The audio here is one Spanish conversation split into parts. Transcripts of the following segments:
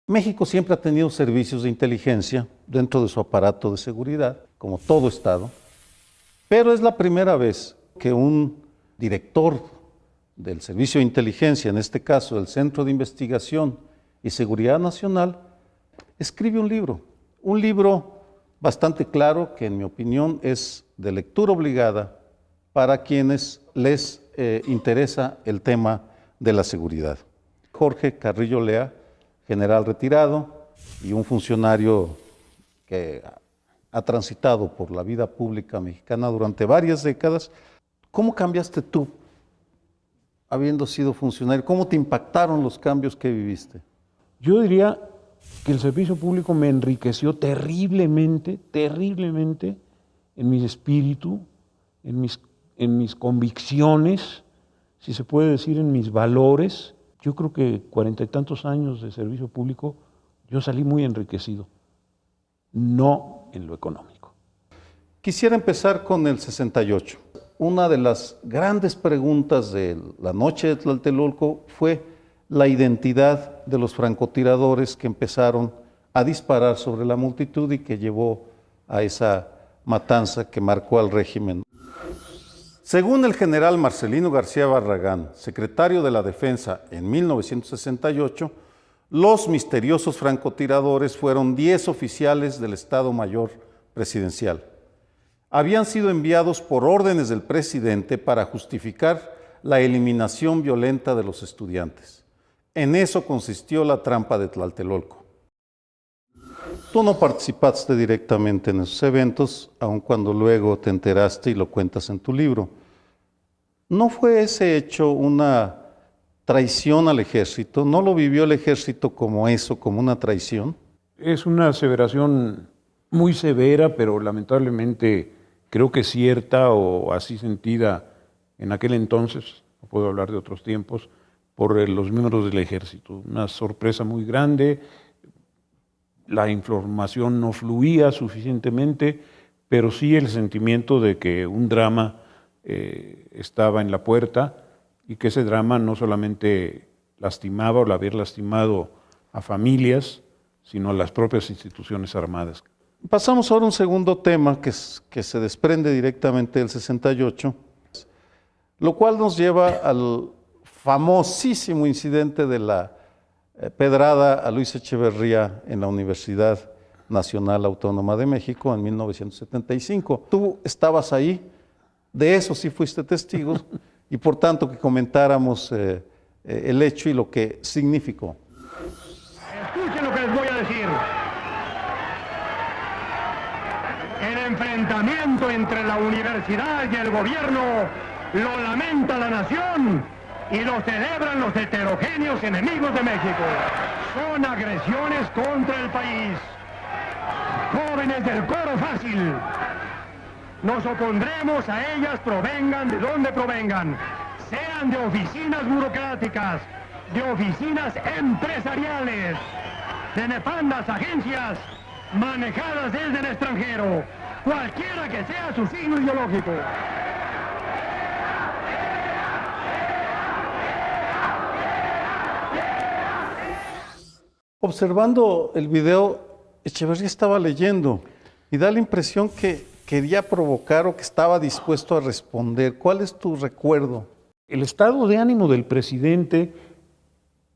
México siempre ha tenido servicios de inteligencia dentro de su aparato de seguridad, como todo Estado, pero es la primera vez que un director del Servicio de Inteligencia, en este caso del Centro de Investigación y Seguridad Nacional, escribe un libro bastante claro que en mi opinión es de lectura obligada para quienes les interesa el tema de la seguridad. Jorge Carrillo Lea, general retirado y un funcionario que ha transitado por la vida pública mexicana durante varias décadas. ¿Cómo cambiaste tú, habiendo sido funcionario? ¿Cómo te impactaron los cambios que viviste? Yo diría que el servicio público me enriqueció terriblemente en mi espíritu, en mis convicciones, si se puede decir, en mis valores. Yo creo que 40 y tantos años de servicio público, yo salí muy enriquecido, no en lo económico. Quisiera empezar con el 68. Una de las grandes preguntas de la noche de Tlatelolco fue la identidad de los francotiradores que empezaron a disparar sobre la multitud y que llevó a esa matanza que marcó al régimen. Según el general Marcelino García Barragán, secretario de la Defensa en 1968, los misteriosos francotiradores fueron 10 oficiales del Estado Mayor Presidencial. Habían sido enviados por órdenes del presidente para justificar la eliminación violenta de los estudiantes. En eso consistió la trampa de Tlatelolco. Tú no participaste directamente en esos eventos, aun cuando luego te enteraste y lo cuentas en tu libro. ¿No fue ese hecho una traición al ejército? ¿No lo vivió el ejército como eso, como una traición? Es una aseveración muy severa, pero lamentablemente creo que cierta o así sentida en aquel entonces, no puedo hablar de otros tiempos, por los miembros del ejército. Una sorpresa muy grande. La información no fluía suficientemente, pero sí el sentimiento de que un drama estaba en la puerta y que ese drama no solamente lastimaba o había lastimado a familias, sino a las propias instituciones armadas. Pasamos ahora a un segundo tema que se desprende directamente del 68, lo cual nos lleva al famosísimo incidente de la pedrada a Luis Echeverría en la Universidad Nacional Autónoma de México en 1975. Tú estabas ahí, de eso sí fuiste testigo, y por tanto que comentáramos el hecho y lo que significó. Escuchen lo que les voy a decir. El enfrentamiento entre la universidad y el gobierno lo lamenta la nación y lo celebran los heterogéneos enemigos de México. Son agresiones contra el país. Jóvenes del coro fácil, nos opondremos a ellas, provengan de donde provengan, sean de oficinas burocráticas, de oficinas empresariales, de nefandas agencias manejadas desde el extranjero, cualquiera que sea su signo ideológico. Observando el video, Echeverría estaba leyendo y da la impresión que quería provocar o que estaba dispuesto a responder. ¿Cuál es tu recuerdo? El estado de ánimo del presidente,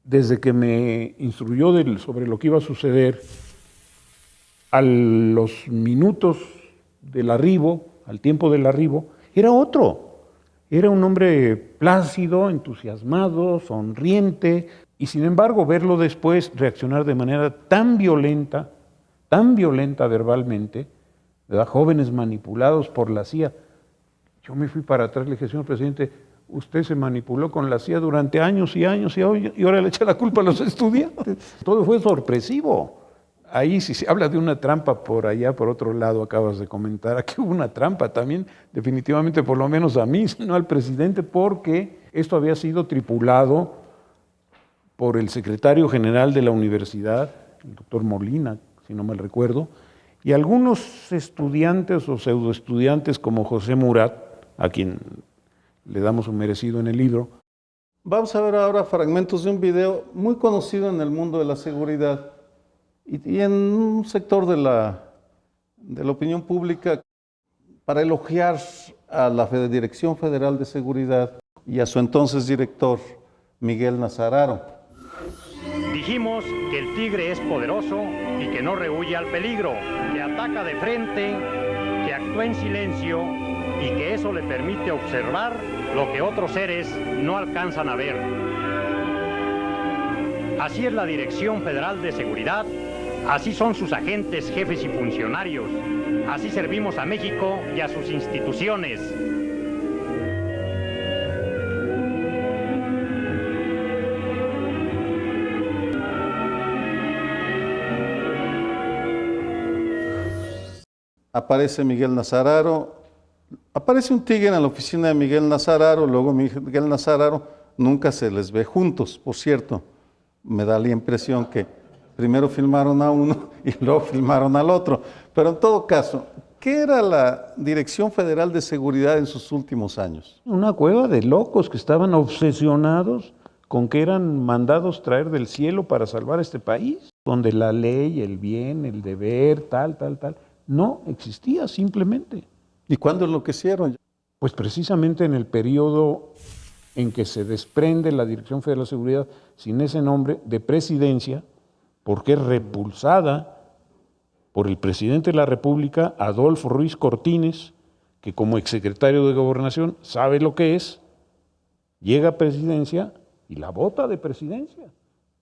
desde que me instruyó sobre lo que iba a suceder, a los minutos del arribo, al tiempo del arribo, era otro. Era un hombre plácido, entusiasmado, sonriente, y sin embargo verlo después reaccionar de manera tan violenta verbalmente, ¿verdad? Jóvenes manipulados por la CIA. Yo me fui para atrás y le dije, señor presidente, usted se manipuló con la CIA durante años y años y ahora le echa la culpa a los estudiantes. Todo fue sorpresivo. ahí si se habla de una trampa por allá, por otro lado, acabas de comentar, aquí hubo una trampa también, definitivamente, por lo menos a mí, no al presidente, porque esto había sido tripulado por el secretario general de la universidad, el doctor Molina, si no mal recuerdo, y algunos estudiantes o pseudoestudiantes como José Murat, a quien le damos un merecido en el libro. Vamos a ver ahora fragmentos de un video muy conocido en el mundo de la seguridad y en un sector de la opinión pública para elogiar a la Dirección Federal de Seguridad y a su entonces director, Miguel Nazararo. Dijimos que el tigre es poderoso y que no rehúye al peligro, que ataca de frente, que actúa en silencio y que eso le permite observar lo que otros seres no alcanzan a ver. Así es la Dirección Federal de Seguridad, así son sus agentes, jefes y funcionarios, así servimos a México y a sus instituciones. Aparece Miguel Nazararo, aparece un tigre en la oficina de Miguel Nazararo, luego Miguel Nazararo, nunca se les ve juntos, por cierto. Me da la impresión que primero filmaron a uno y luego filmaron al otro. Pero en todo caso, ¿qué era la Dirección Federal de Seguridad en sus últimos años? Una cueva de locos que estaban obsesionados con que eran mandados traer del cielo para salvar este país, donde la ley, el bien, el deber, tal, no existía simplemente. ¿Y cuándo enloquecieron? Pues precisamente en el periodo en que se desprende la Dirección Federal de Seguridad, sin ese nombre, de presidencia, porque es repulsada por el presidente de la República, Adolfo Ruiz Cortines, que como exsecretario de Gobernación sabe lo que es, llega a presidencia y la vota de presidencia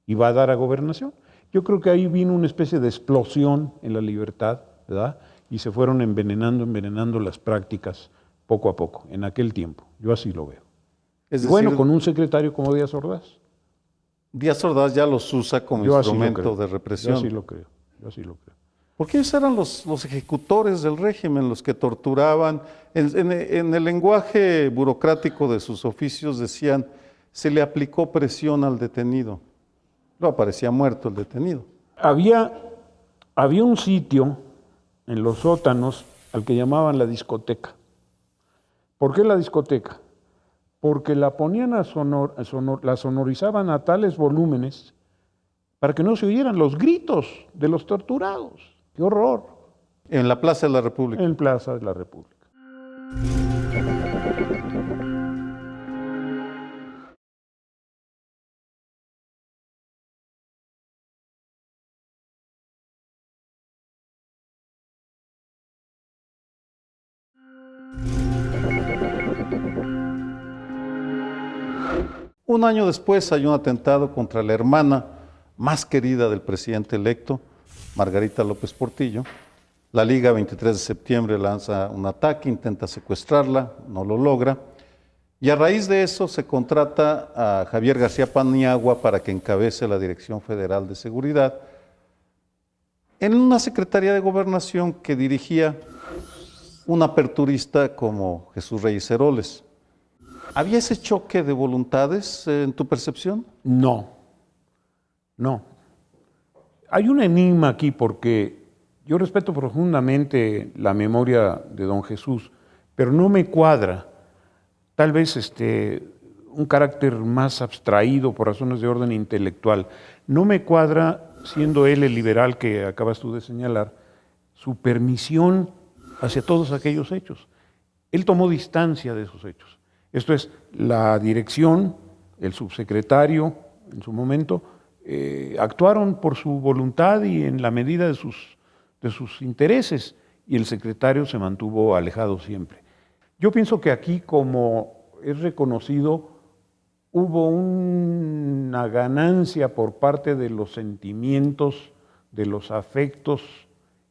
y va a dar a Gobernación. Yo creo que ahí vino una especie de explosión en la libertad, ¿verdad? Y se fueron envenenando las prácticas poco a poco, en aquel tiempo. Yo así lo veo. Es decir, bueno, con un secretario como Díaz Ordaz. Díaz Ordaz ya los usa como instrumento de represión. Yo así lo creo. Porque ellos eran los ejecutores del régimen, los que torturaban. En el lenguaje burocrático de sus oficios decían, se le aplicó presión al detenido. No aparecía muerto el detenido. Había un sitio en los sótanos al que llamaban la discoteca. ¿Por qué la discoteca? Porque la ponían la sonorizaban a tales volúmenes para que no se oyeran los gritos de los torturados. ¡Qué horror! En la Plaza de la República. En Plaza de la República. Un año después hay un atentado contra la hermana más querida del presidente electo, Margarita López Portillo. La Liga 23 de septiembre lanza un ataque, intenta secuestrarla, no lo logra. Y a raíz de eso se contrata a Javier García Paniagua para que encabece la Dirección Federal de Seguridad en una Secretaría de Gobernación que dirigía un aperturista como Jesús Reyes Heroles. ¿Había ese choque de voluntades en tu percepción? No. Hay un enigma aquí porque yo respeto profundamente la memoria de don Jesús, pero no me cuadra. Tal vez un carácter más abstraído por razones de orden intelectual. No me cuadra, siendo él el liberal que acabas tú de señalar, su permisión hacia todos aquellos hechos. Él tomó distancia de esos hechos. Esto es, la dirección, el subsecretario, en su momento, actuaron por su voluntad y en la medida de sus intereses, y el secretario se mantuvo alejado siempre. Yo pienso que aquí, como es reconocido, hubo una ganancia por parte de los sentimientos, de los afectos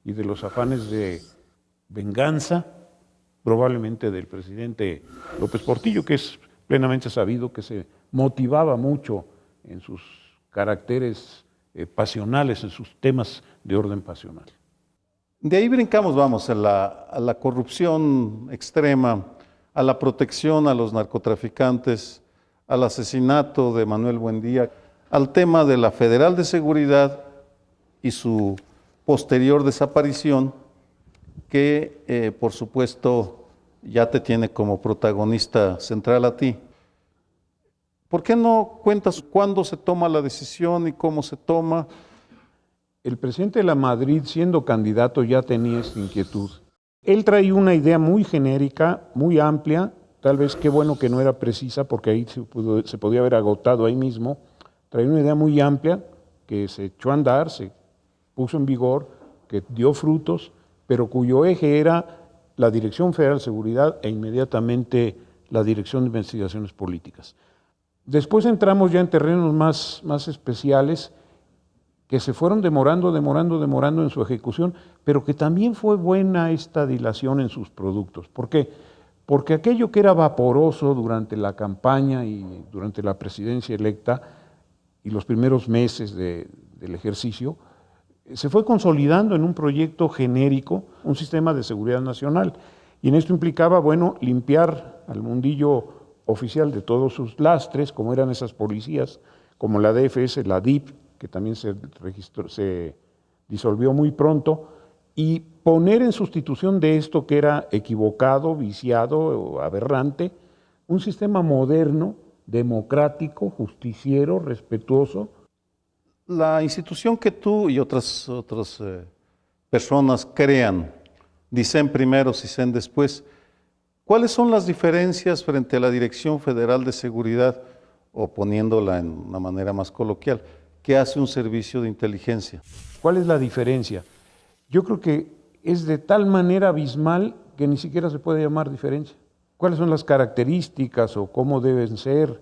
y de los afanes de venganza, probablemente del presidente López Portillo, que es plenamente sabido que se motivaba mucho en sus caracteres pasionales, en sus temas de orden pasional. De ahí brincamos, vamos, a la corrupción extrema, a la protección a los narcotraficantes, al asesinato de Manuel Buendía, al tema de la Federal de Seguridad y su posterior desaparición, que por supuesto ya te tiene como protagonista central a ti. ¿Por qué no cuentas cuándo se toma la decisión y cómo se toma? El presidente de la Madrid, siendo candidato, ya tenía esta inquietud. Él traía una idea muy genérica, muy amplia, tal vez qué bueno que no era precisa, porque ahí se podía haber agotado ahí mismo. Traía una idea muy amplia que se echó a andar, se puso en vigor, que dio frutos, pero cuyo eje era la Dirección Federal de Seguridad e inmediatamente la Dirección de Investigaciones Políticas. Después entramos ya en terrenos más especiales que se fueron demorando en su ejecución, pero que también fue buena esta dilación en sus productos. ¿Por qué? Porque aquello que era vaporoso durante la campaña y durante la presidencia electa y los primeros meses del ejercicio, se fue consolidando en un proyecto genérico, un sistema de seguridad nacional. Y en esto implicaba, bueno, limpiar al mundillo oficial de todos sus lastres, como eran esas policías, como la DFS, la DIP, que también se disolvió muy pronto, y poner en sustitución de esto que era equivocado, viciado o aberrante, un sistema moderno, democrático, justiciero, respetuoso. La institución que tú y otras personas crean, dicen primero, dicen después, ¿cuáles son las diferencias frente a la Dirección Federal de Seguridad, o poniéndola en una manera más coloquial, que hace un servicio de inteligencia? ¿Cuál es la diferencia? Yo creo que es de tal manera abismal que ni siquiera se puede llamar diferencia. ¿Cuáles son las características o cómo deben ser?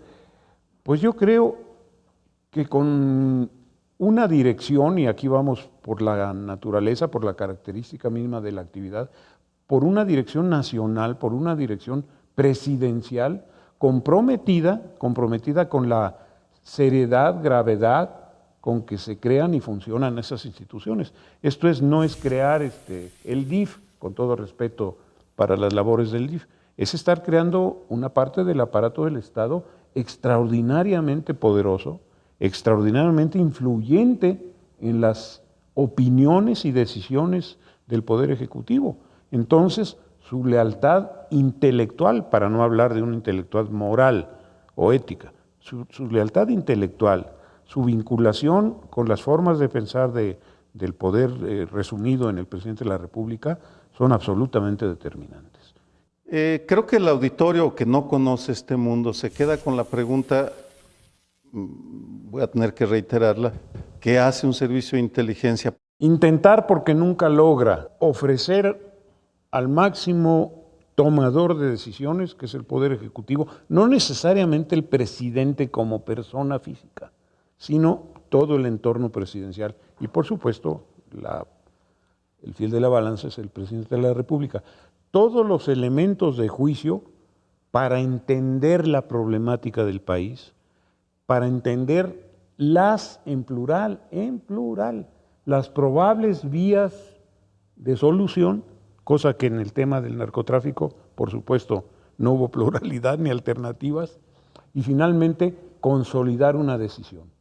Pues yo creo que con una dirección, y aquí vamos por la naturaleza, por la característica misma de la actividad, por una dirección nacional, por una dirección presidencial, comprometida con la seriedad, gravedad con que se crean y funcionan esas instituciones. Esto no es crear el DIF, con todo respeto para las labores del DIF, es estar creando una parte del aparato del Estado extraordinariamente poderoso, extraordinariamente influyente en las opiniones y decisiones del Poder Ejecutivo. Entonces, su lealtad intelectual, para no hablar de una intelectual moral o ética, su lealtad intelectual, su vinculación con las formas de pensar del poder resumido en el presidente de la República son absolutamente determinantes. Creo que el auditorio que no conoce este mundo se queda con la pregunta, voy a tener que reiterarla, ¿qué hace un servicio de inteligencia? Intentar, porque nunca logra, ofrecer al máximo tomador de decisiones, que es el Poder Ejecutivo, no necesariamente el presidente como persona física, sino todo el entorno presidencial. Y por supuesto, el fiel de la balanza es el presidente de la República. Todos los elementos de juicio para entender la problemática del país, para entender en plural, las probables vías de solución, cosa que en el tema del narcotráfico, por supuesto, no hubo pluralidad ni alternativas, y finalmente consolidar una decisión.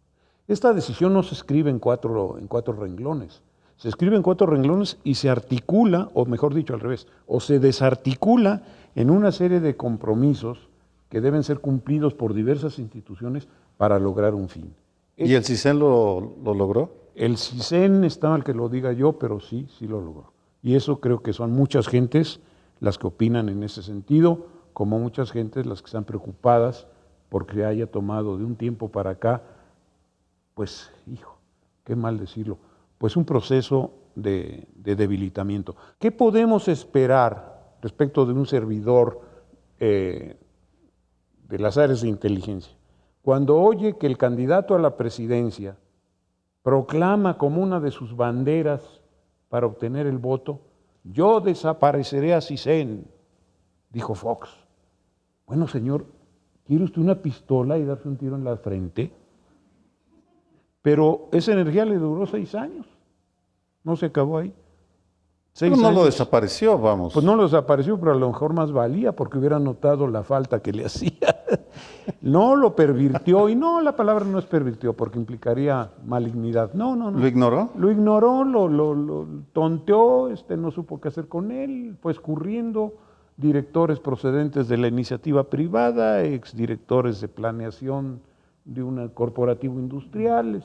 Esta decisión no se escribe en cuatro renglones, se escribe en 4 renglones y se articula, o mejor dicho al revés, o se desarticula en una serie de compromisos que deben ser cumplidos por diversas instituciones para lograr un fin. ¿Y el CISEN lo logró? El CISEN está mal que lo diga yo, pero sí lo logró. Y eso creo que son muchas gentes las que opinan en ese sentido, como muchas gentes las que están preocupadas porque haya tomado de un tiempo para acá, pues, qué mal decirlo, pues un proceso de debilitamiento. ¿Qué podemos esperar respecto de un servidor de las áreas de inteligencia? Cuando oye que el candidato a la presidencia proclama como una de sus banderas para obtener el voto, yo desapareceré a CISEN, dijo Fox. Bueno, señor, ¿quiere usted una pistola y darse un tiro en la frente? Pero esa energía le duró 6 años, no se acabó ahí. Pero no lo años. desapareció, vamos. Pues no lo desapareció, pero a lo mejor más valía porque hubiera notado la falta que le hacía. No lo pervirtió, y no, la palabra no es pervirtió porque implicaría malignidad. No. ¿Lo ignoró? Lo ignoró, lo tonteó, no supo qué hacer con él, fue escurriendo directores procedentes de la iniciativa privada, exdirectores de planeación de un corporativo industrial.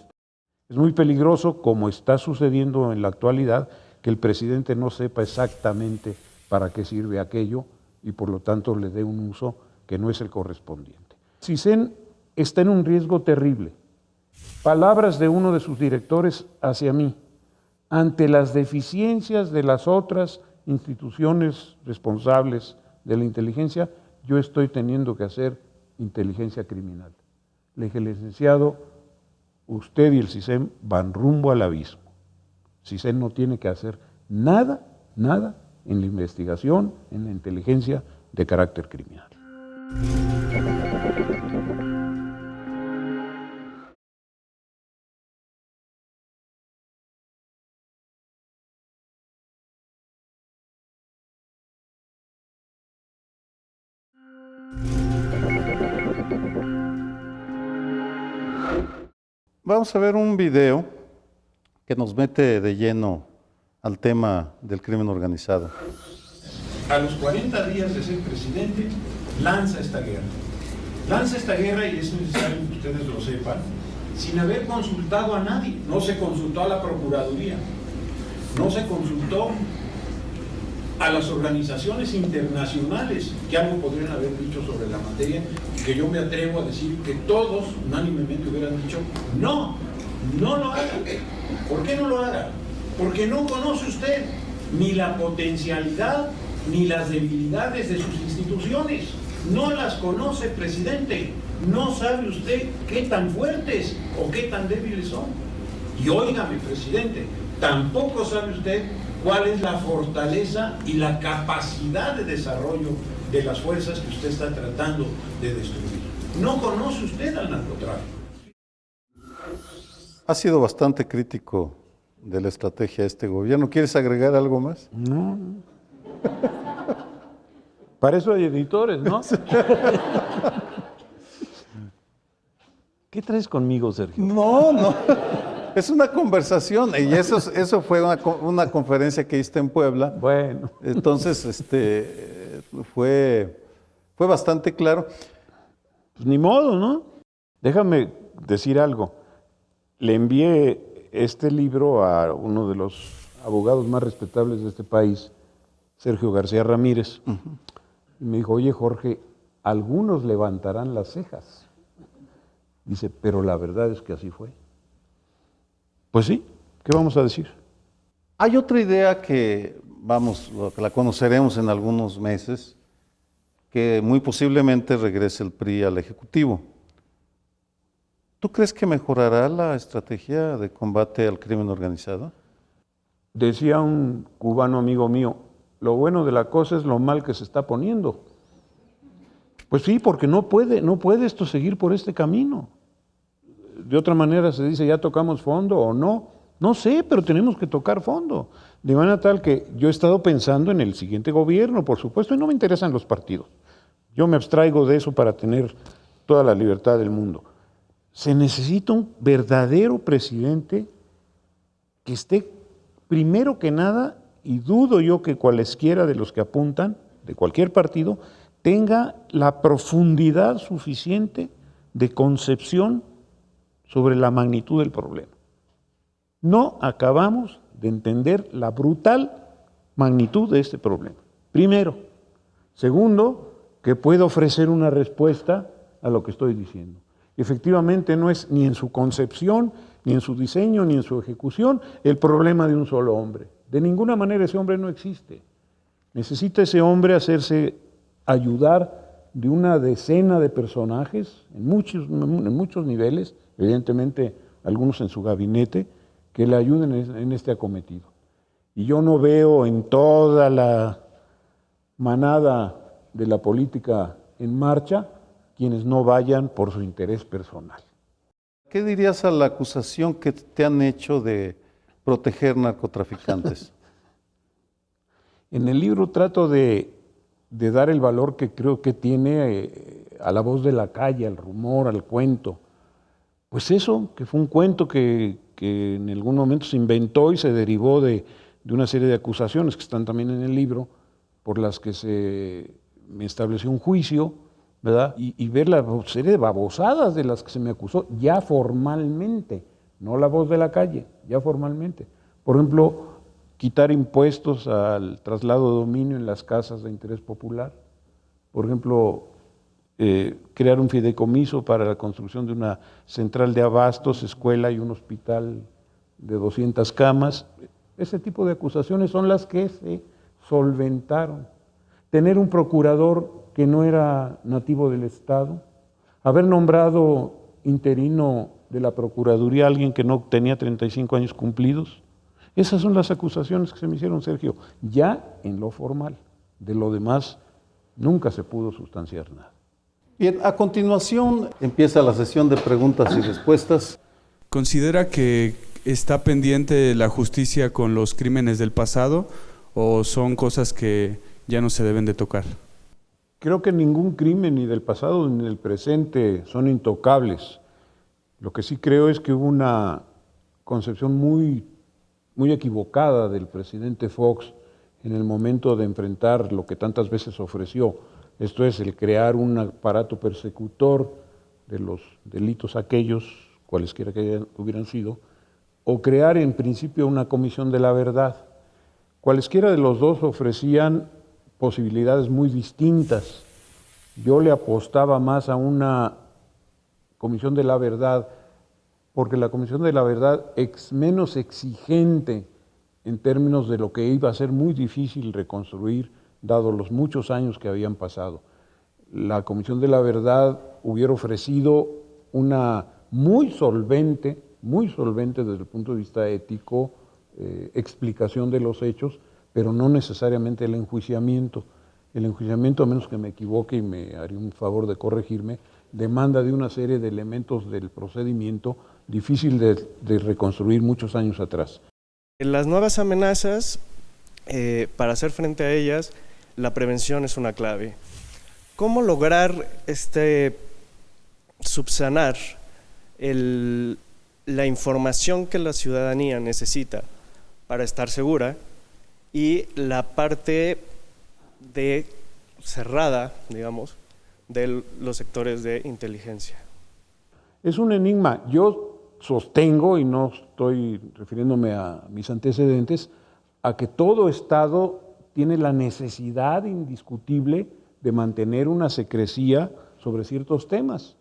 Es muy peligroso, como está sucediendo en la actualidad, que el presidente no sepa exactamente para qué sirve aquello y por lo tanto le dé un uso que no es el correspondiente. CISEN está en un riesgo terrible. Palabras de uno de sus directores hacia mí: ante las deficiencias de las otras instituciones responsables de la inteligencia, yo estoy teniendo que hacer inteligencia criminal. Le dije: licenciado, usted y el CISEN van rumbo al abismo. CISEN no tiene que hacer nada en la investigación, en la inteligencia de carácter criminal. Vamos a ver un video que nos mete de lleno al tema del crimen organizado. A los 40 días de ser presidente, lanza esta guerra. Lanza esta guerra, y es necesario que ustedes lo sepan, sin haber consultado a nadie. No se consultó a la Procuraduría, no se consultó a las organizaciones internacionales que algo podrían haber dicho sobre la materia, y que yo me atrevo a decir que todos unánimemente hubieran dicho: no lo haga. ¿Por qué no lo haga? Porque no conoce usted ni la potencialidad ni las debilidades de sus instituciones. No las conoce, presidente. No sabe usted qué tan fuertes o qué tan débiles son. Y óigame, presidente, tampoco sabe usted cuál es la fortaleza y la capacidad de desarrollo de las fuerzas que usted está tratando de destruir. No conoce usted al narcotráfico. Ha sido bastante crítico de la estrategia de este gobierno. ¿Quieres agregar algo más? No. Para eso hay editores, ¿no? ¿Qué traes conmigo, Sergio? No. Es una conversación, y eso fue una conferencia que hiciste en Puebla. Bueno. Entonces, fue bastante claro. Pues ni modo, ¿no? Déjame decir algo. Le envié este libro a uno de los abogados más respetables de este país, Sergio García Ramírez. Y me dijo: oye, Jorge, algunos levantarán las cejas. Dice, pero la verdad es que así fue. Pues sí, ¿qué vamos a decir? Hay otra idea que la conoceremos en algunos meses, que muy posiblemente regrese el PRI al Ejecutivo. ¿Tú crees que mejorará la estrategia de combate al crimen organizado? Decía un cubano amigo mío: lo bueno de la cosa es lo mal que se está poniendo. Pues sí, porque no puede esto seguir por este camino. De otra manera se dice: ya tocamos fondo o no. No sé, pero tenemos que tocar fondo. De manera tal que yo he estado pensando en el siguiente gobierno, por supuesto, y no me interesan los partidos. Yo me abstraigo de eso para tener toda la libertad del mundo. Se necesita un verdadero presidente que esté, primero que nada, y dudo yo que cualesquiera de los que apuntan, de cualquier partido, tenga la profundidad suficiente de concepción sobre la magnitud del problema. No acabamos de entender la brutal magnitud de este problema. Primero. Segundo, que pueda ofrecer una respuesta a lo que estoy diciendo. Efectivamente, no es ni en su concepción, ni en su diseño, ni en su ejecución el problema de un solo hombre. De ninguna manera ese hombre no existe. Necesita ese hombre hacerse ayudar de una decena de personajes en muchos niveles, evidentemente algunos en su gabinete, que le ayuden en este acometido. Y yo no veo en toda la manada de la política en marcha quienes no vayan por su interés personal. ¿Qué dirías a la acusación que te han hecho de proteger narcotraficantes? En el libro trato de dar el valor que creo que tiene a la voz de la calle, al rumor, al cuento. Pues eso, que fue un cuento que en algún momento se inventó y se derivó de una serie de acusaciones que están también en el libro, por las que me estableció un juicio, ¿verdad? Y ver la serie de babosadas de las que se me acusó ya formalmente, no la voz de la calle, ya formalmente. Por ejemplo, quitar impuestos al traslado de dominio en las casas de interés popular. Por ejemplo, crear un fideicomiso para la construcción de una central de abastos, escuela y un hospital de 200 camas. Ese tipo de acusaciones son las que se solventaron. Tener un procurador que no era nativo del Estado, haber nombrado interino de la Procuraduría a alguien que no tenía 35 años cumplidos. Esas son las acusaciones que se me hicieron, Sergio, ya en lo formal. De lo demás, nunca se pudo sustanciar nada. Bien, a continuación empieza la sesión de preguntas y respuestas. ¿Considera que está pendiente la justicia con los crímenes del pasado o son cosas que ya no se deben de tocar? Creo que ningún crimen, ni del pasado ni del presente, son intocables. Lo que sí creo es que hubo una concepción muy equivocada del presidente Fox en el momento de enfrentar lo que tantas veces ofreció. Esto es, el crear un aparato persecutor de los delitos aquellos, cualesquiera que hubieran sido, o crear en principio una comisión de la verdad. Cualesquiera de los dos ofrecían posibilidades muy distintas. Yo le apostaba más a una comisión de la verdad, porque la comisión de la verdad es menos exigente en términos de lo que iba a ser muy difícil reconstruir, dado los muchos años que habían pasado. La comisión de la verdad hubiera ofrecido una muy solvente desde el punto de vista ético, explicación de los hechos, pero no necesariamente el enjuiciamiento. El enjuiciamiento, a menos que me equivoque y me haría un favor de corregirme, demanda de una serie de elementos del procedimiento difícil de reconstruir muchos años atrás. Las nuevas amenazas, para hacer frente a ellas, la prevención es una clave. ¿Cómo lograr subsanar la información que la ciudadanía necesita para estar segura y la parte cerrada, digamos, de los sectores de inteligencia? Es un enigma. Yo sostengo, y no estoy refiriéndome a mis antecedentes, a que todo Estado tiene la necesidad indiscutible de mantener una secrecía sobre ciertos temas.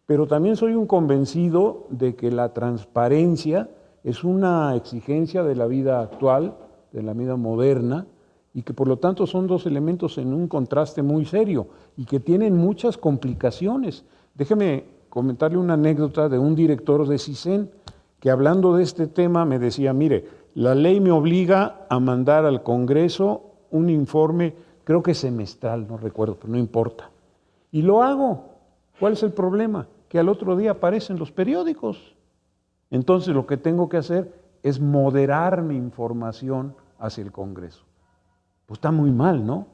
Pero también soy un convencido de que la transparencia es una exigencia de la vida actual, de la vida moderna, y que por lo tanto son dos elementos en un contraste muy serio y que tienen muchas complicaciones. Déjeme comentarle una anécdota de un director de CISEN que, hablando de este tema, me decía: mire, la ley me obliga a mandar al Congreso un informe, creo que semestral, no recuerdo, pero no importa. Y lo hago. ¿Cuál es el problema? Que al otro día aparecen los periódicos. Entonces lo que tengo que hacer es moderar mi información hacia el Congreso. Pues está muy mal, ¿no?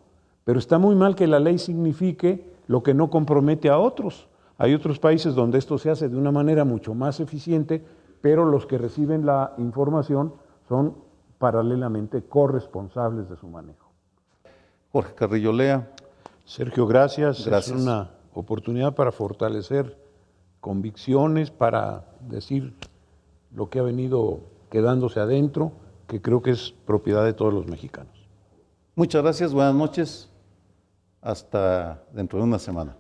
Pero está muy mal que la ley signifique lo que no compromete a otros. Hay otros países donde esto se hace de una manera mucho más eficiente, pero los que reciben la información son paralelamente corresponsables de su manejo. Jorge Carrillo Lea. Sergio, gracias. Gracias. Es una oportunidad para fortalecer convicciones, para decir lo que ha venido quedándose adentro, que creo que es propiedad de todos los mexicanos. Muchas gracias, buenas noches. Hasta dentro de una semana.